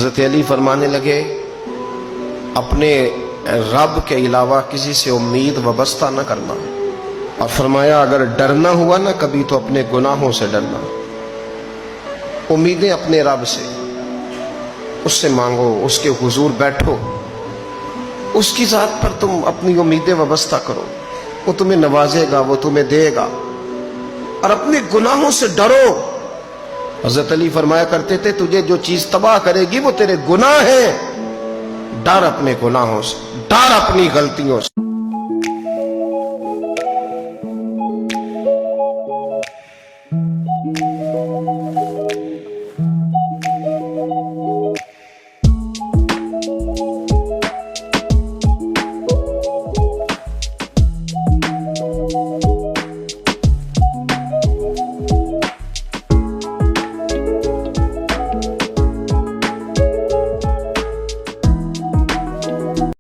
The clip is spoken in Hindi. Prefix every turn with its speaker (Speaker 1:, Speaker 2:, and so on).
Speaker 1: हजरत अली फरमाने लगे, अपने रब के अलावा किसी से उम्मीद वाबस्ता न करना। और फरमाया, अगर डरना हुआ ना कभी तो अपने गुनाहों से डरना। उम्मीदें अपने रब से, उससे मांगो, उसके हुजूर बैठो, उसकी जात पर तुम अपनी उम्मीदें वाबस्ता करो। वो तुम्हें नवाजेगा, वो तुम्हें देगा। और अपने गुनाहों से डरो। हजरत अली फरमाया करते थे, तुझे जो चीज तबाह करेगी वो तेरे गुनाह है। डर अपने गुनाहों से, डर अपनी गलतियों से।